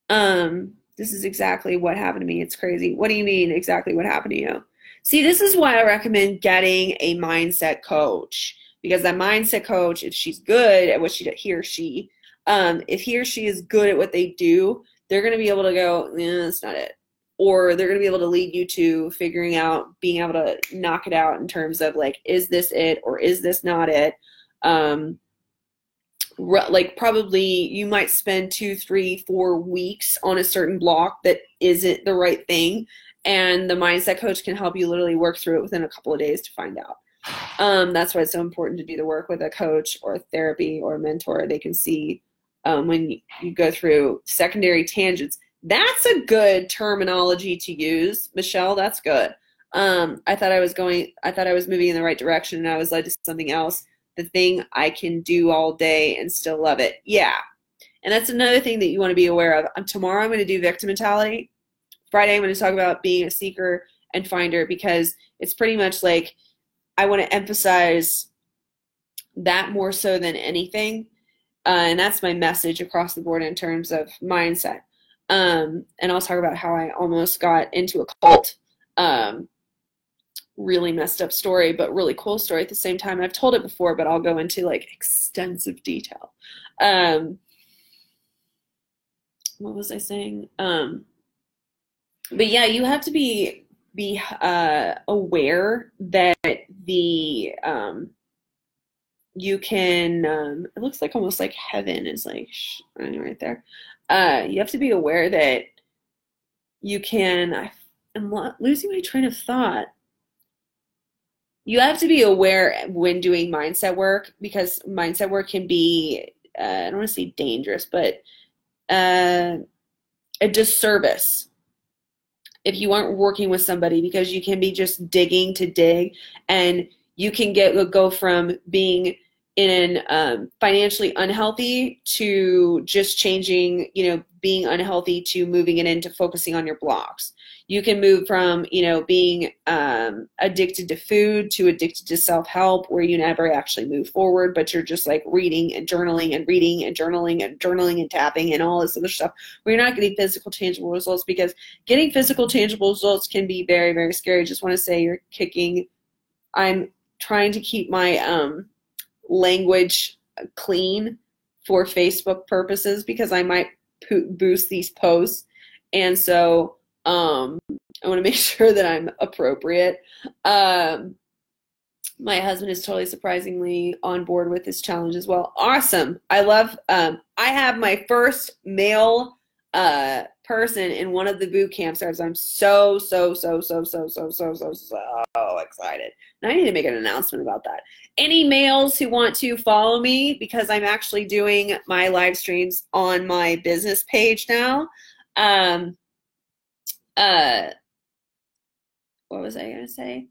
This is exactly what happened to me. It's crazy. What do you mean exactly what happened to you? See, this is why I recommend getting a mindset coach, because that mindset coach, if she's good at what he or she is good at what they do, they're going to be able to go, that's not it. Or they're going to be able to lead you to figuring out, being able to knock it out in terms of like, is this it or is this not it? Like probably you might spend 2, 3, 4 weeks on a certain block that isn't the right thing, and the mindset coach can help you literally work through it within a couple of days to find out. That's why it's so important to do the work with a coach or therapy or a mentor. They can see when you go through secondary tangents. That's a good terminology to use, Michelle. That's good. I thought I was moving in the right direction, and I was led to something else. The thing I can do all day and still love it. Yeah. And that's another thing that you want to be aware of. Tomorrow I'm going to do victim mentality. Friday I'm going to talk about being a seeker and finder, because it's pretty much like I want to emphasize that more so than anything. And that's my message across the board in terms of mindset. And I'll talk about how I almost got into a cult. Really messed up story, but really cool story at the same time. I've told it before, but I'll go into like extensive detail. What was I saying? But yeah, you have to be aware that you can, it looks like almost like heaven is like running right there. You have to be aware that you can, I'm losing my train of thought. You have to be aware when doing mindset work, because mindset work can be, I don't want to say dangerous, but a disservice if you aren't working with somebody, because you can be just digging to dig, and you can go from being in financially unhealthy to just changing, being unhealthy to moving it into focusing on your blocks. You can move from, being addicted to food to addicted to self-help, where you never actually move forward, but you're just like reading and journaling and reading and journaling and journaling and tapping and all this other stuff, where you're not getting physical, tangible results, because getting physical, tangible results can be very, very scary. Just want to say I'm trying to keep my language clean for Facebook purposes, because I might boost these posts, and so I want to make sure that I'm appropriate. My husband is totally surprisingly on board with this challenge as well. Awesome. I love, I have my first male person in one of the boot camps. I'm so excited. And I need to make an announcement about that. Any males who want to follow me, because I'm actually doing my live streams on my business page now. What was I going to say?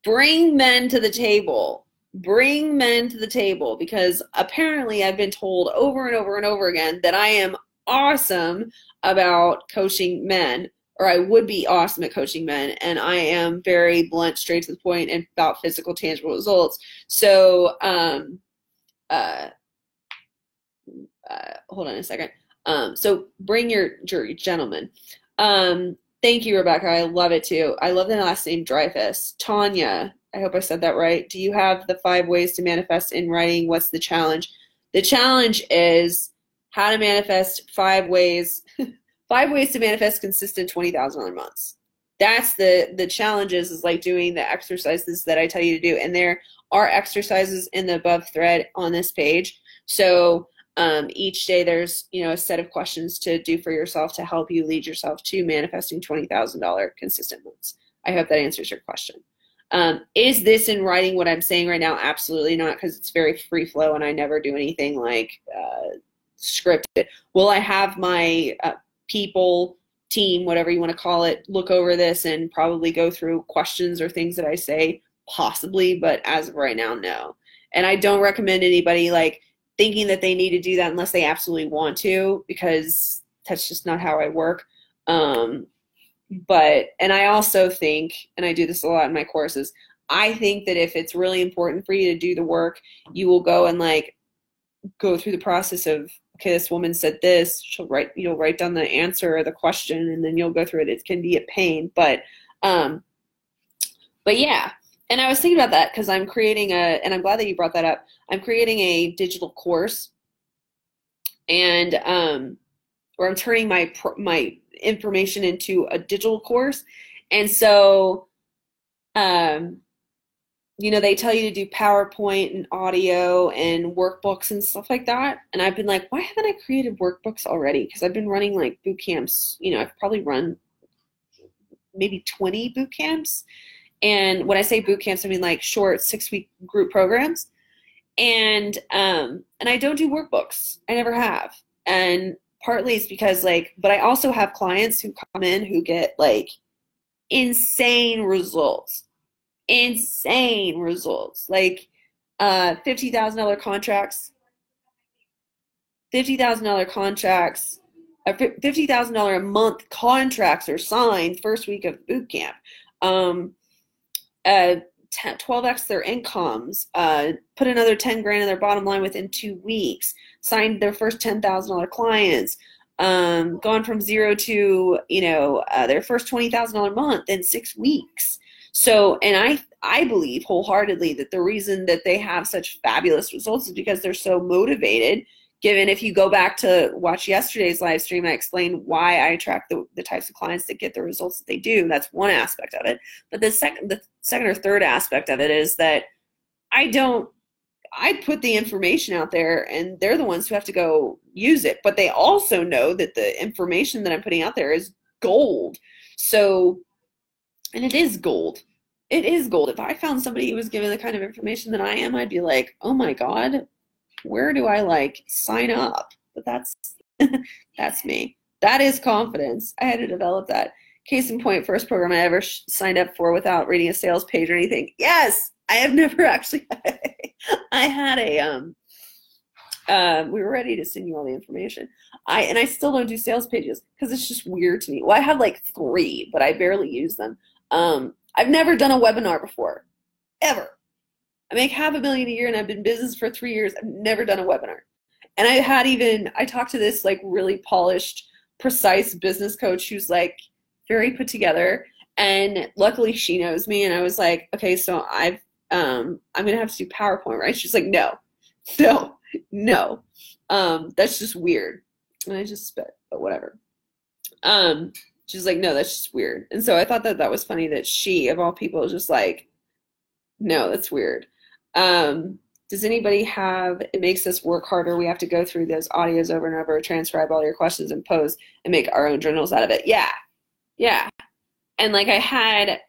Bring men to the table. Bring men to the table, because apparently I've been told over and over and over again that I am awesome about coaching men, or I would be awesome at coaching men, and I am very blunt, straight to the point, and about physical, tangible results. So hold on a second. So bring your jury, gentlemen. Thank you, Rebecca. I love it too. I love the last name Dreyfus. Tanya, I hope I said that right. Do you have the 5 ways to manifest in writing? What's the challenge? The challenge is how to manifest 5 ways, 5 ways to manifest consistent $20,000 months. That's the challenges, is like doing the exercises that I tell you to do. And there are exercises in the above thread on this page. So each day there's, a set of questions to do for yourself to help you lead yourself to manifesting $20,000 consistent months. I hope that answers your question. Is this in writing what I'm saying right now? Absolutely not, because it's very free flow and I never do anything like scripted. Will I have my people, team, whatever you want to call it, look over this and probably go through questions or things that I say? Possibly, but as of right now, no. And I don't recommend anybody like thinking that they need to do that unless they absolutely want to, because that's just not how I work. And I also think, and I do this a lot in my courses, I think that if it's really important for you to do the work, you will go and like go through the process of, okay, this woman said this, you'll write down the answer or the question, and then you'll go through it. It can be a pain, but yeah. And I was thinking about that because I'm creating and I'm glad that you brought that up. I'm creating a digital course, and where I'm turning my information into a digital course. And so, they tell you to do PowerPoint and audio and workbooks and stuff like that. And I've been like, why haven't I created workbooks already? Because I've been running like boot camps. I've probably run maybe 20 boot camps. And when I say boot camps, I mean like short 6-week group programs. And I don't do workbooks. I never have. And partly it's because but I also have clients who come in who get like insane results, like $50,000 contracts, $50,000 a month contracts are signed first week of boot camp. 12x their incomes, put another 10 grand in their bottom line within 2 weeks, signed their first $10,000 clients, gone from 0 to, their first $20,000 month in 6 weeks. So, and I believe wholeheartedly that the reason that they have such fabulous results is because they're so motivated. Given, if you go back to watch yesterday's live stream, I explained why I attract the types of clients that get the results that they do. That's one aspect of it. But the second or third aspect of it is that I put the information out there and they're the ones who have to go use it. But they also know that the information that I'm putting out there is gold. So, and it is gold. It is gold. If I found somebody who was given the kind of information that I am, I'd be like, oh my God, where do I sign up? But that's me. That is confidence. I had to develop that. Case in point, first program I ever signed up for without reading a sales page or anything. Yes, I have never actually. I had we were ready to send you all the information. I still don't do sales pages because it's just weird to me. Well, I have 3, but I barely use them. I've never done a webinar before, ever. I make $500,000 a year and I've been in business for 3 years. I've never done a webinar. And I talked to this really polished, precise business coach who's very put together. And luckily she knows me. And I was like, okay, so I'm going to have to do PowerPoint, right? She's like, no. That's just weird. And I just spit, but whatever. She's like, no, that's just weird. And so I thought that was funny that she, of all people, is just like, no, that's weird. Does anybody have, it makes us work harder. We have to go through those audios over and over, transcribe all your questions and pose and make our own journals out of it. Yeah. And I've had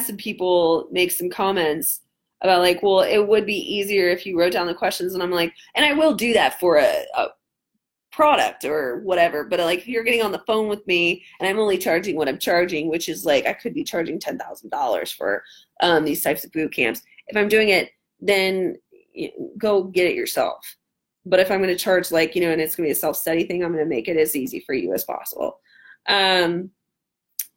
some people make some comments about well, it would be easier if you wrote down the questions. And I'm like, and I will do that for a product or whatever, but if you're getting on the phone with me and I'm only charging what I'm charging, which is I could be charging $10,000 for these types of boot camps. If I'm doing it, then go get it yourself. But if I'm going to charge and it's going to be a self-study thing, I'm going to make it as easy for you as possible.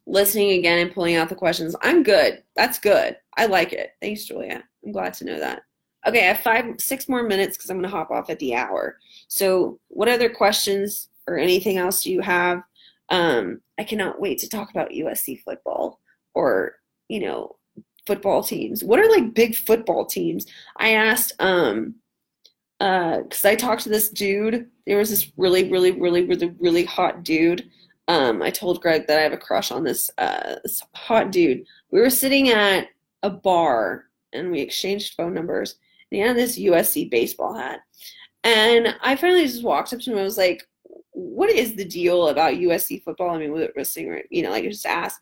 Listening again and pulling out the questions. I'm good. That's good. I like it. Thanks, Julia. I'm glad to know that. Okay, I have 6 more minutes because I'm going to hop off at the hour. So, what other questions or anything else do you have? I cannot wait to talk about USC football or, you know, football teams. What are like big football teams? I asked, because I talked to this dude. There was this really, really, really, really, really hot dude. I told Greg that I have a crush on this hot dude. We were sitting at a bar and we exchanged phone numbers. And he had this USC baseball hat. And I finally just walked up to him and I was like, what is the deal about USC football? I mean, with wrestling, you know, like I just asked.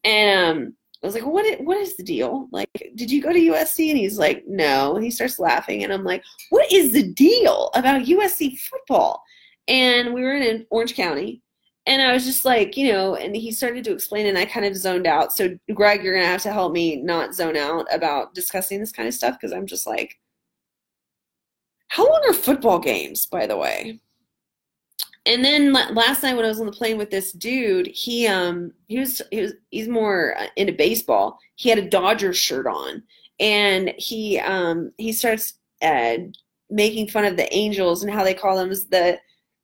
And I was like, what is the deal? Like, did you go to USC? And he's like, no. And he starts laughing. And I'm like, what is the deal about USC football? And we were in Orange County. And I was just like, you know, and he started to explain and I kind of zoned out. So Greg, you're going to have to help me not zone out about discussing this kind of stuff because I'm just like, how long are football games, by the way? And then last night when I was on the plane with this dude, he's more into baseball. He had a Dodgers shirt on, and he starts making fun of the Angels and how they call them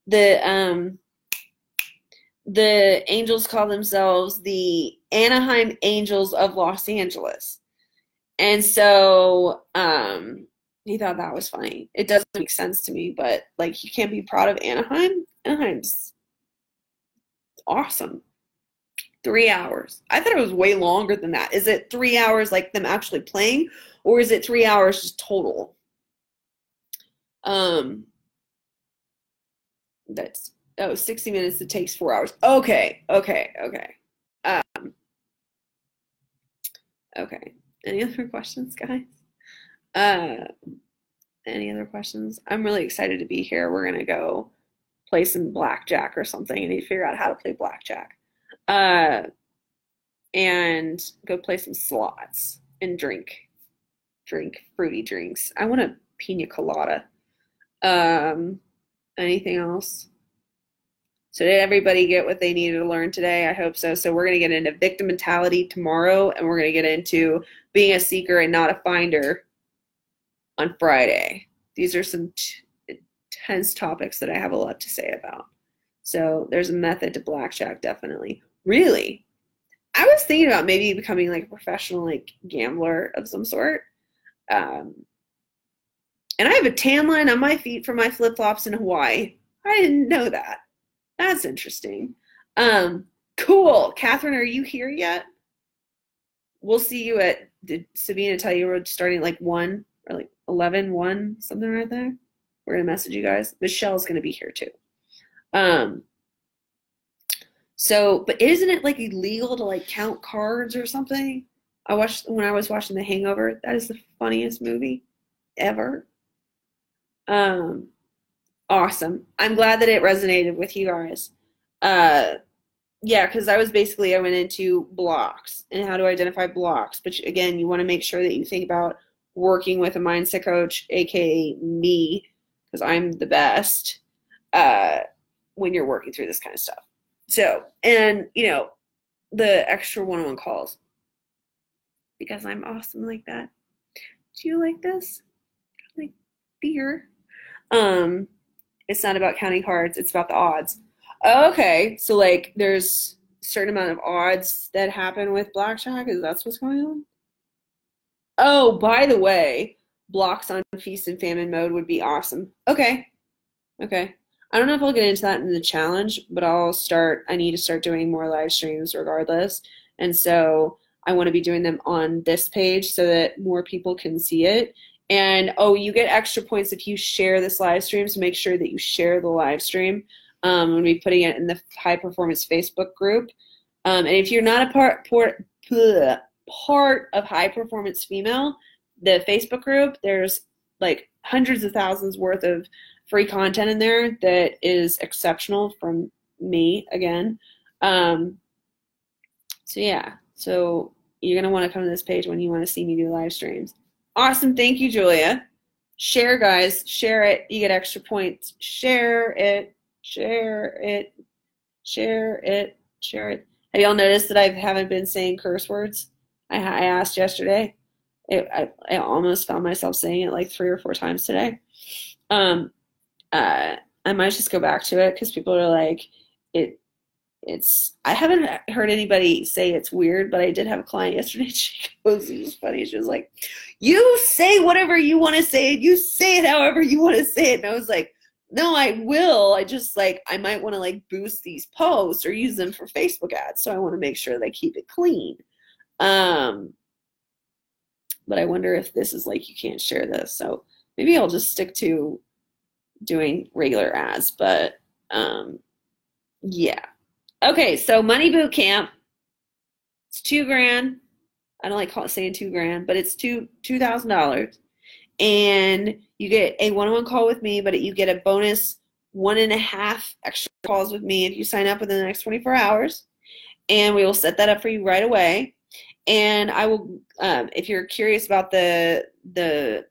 the the Angels call themselves the Anaheim Angels of Los Angeles. And so he thought that was funny. It doesn't make sense to me, but like you can't be proud of Anaheim. Anaheim's awesome. 3 hours. I thought it was way longer than that. Is it 3 hours like them actually playing, or is it 3 hours just total? That's 60 minutes. It takes 4 hours. Okay. Okay. Any other questions, guys? Any other questions? I'm really excited to be here. We're gonna go play some blackjack or something. I need to figure out how to play blackjack. And go play some slots and drink fruity drinks. I want a pina colada. Anything else? So did everybody get what they needed to learn today? I hope so. So we're going to get into victim mentality tomorrow, and we're going to get into being a seeker and not a finder on Friday. These are some tense topics that I have a lot to say about. So there's a method to blackjack, definitely. Really? I was thinking about maybe becoming like a professional like gambler of some sort. And I have a tan line on my feet for my flip-flops in Hawaii. I didn't know that. That's interesting. Cool. Catherine, are you here yet? We'll see you at, did Sabina tell you we're starting at like 1 or like 11, 1, something right there? We're going to message you guys. Michelle's going to be here too. So, but isn't it like illegal to like count cards or something? When I was watching The Hangover. That is the funniest movie ever. Awesome. I'm glad that it resonated with you guys. Yeah, because I went into blocks and how to identify blocks. But again, you want to make sure that you think about working with a mindset coach, aka me, because I'm the best when you're working through this kind of stuff. So, and you know, the extra one-on-one calls because I'm awesome like that. Do you like this? Like beer? It's not about counting cards, it's about the odds. Okay, so like there's a certain amount of odds that happen with blackjack. Is that what's going on? Oh, by the way, blocks on feast and famine mode would be awesome. Okay. I don't know if I'll get into that in the challenge, but I need to start doing more live streams regardless. And so I want to be doing them on this page so that more people can see it. And you get extra points if you share this live stream, so make sure that you share the live stream. I'm going to be putting it in the High Performance Facebook group. And if you're not a part of High Performance Female, the Facebook group, there's like hundreds of thousands worth of free content in there that is exceptional from me again. So yeah, so you're going to want to come to this page when you want to see me do live streams. Awesome. Thank you, Julia. Share, guys. Share it. You get extra points. Share it. Have y'all noticed that I haven't been saying curse words? I asked yesterday. I almost found myself saying it like 3 or 4 times today. Um, I might just go back to it because people are like, it. I haven't heard anybody say it's weird, but I did have a client yesterday. She goes, it was funny. She was like, "You say whatever you want to say, and you say it however you want to say it." And I was like, "No, I will. I just like I might want to like boost these posts or use them for Facebook ads, so I want to make sure they keep it clean." Um, but I wonder if this is like you can't share this, so maybe I'll just stick to doing regular ads. But yeah. Okay, so Money Boot Camp. It's 2 grand. I don't like saying 2 grand, but it's $2,000, and you get a one-on-one call with me. But you get a bonus 1.5 extra calls with me if you sign up within the next 24 hours, and we will set that up for you right away. And I will, if you're curious about the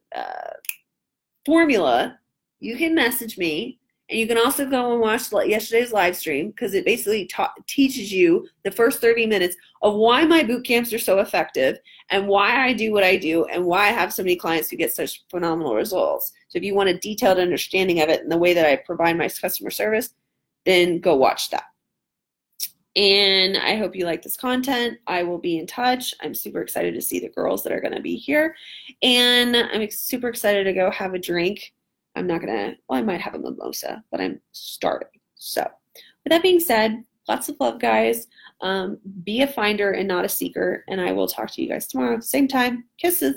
formula, you can message me. And you can also go and watch yesterday's live stream because it basically teaches you the first 30 minutes of why my boot camps are so effective and why I do what I do and why I have so many clients who get such phenomenal results. So if you want a detailed understanding of it and the way that I provide my customer service, then go watch that. And I hope you like this content. I will be in touch. I'm super excited to see the girls that are going to be here. And I'm super excited to go have a drink. I'm not going to, well, I might have a mimosa, but I'm starving. So with that being said, lots of love, guys. Be a finder and not a seeker. And I will talk to you guys tomorrow. Same time. Kisses.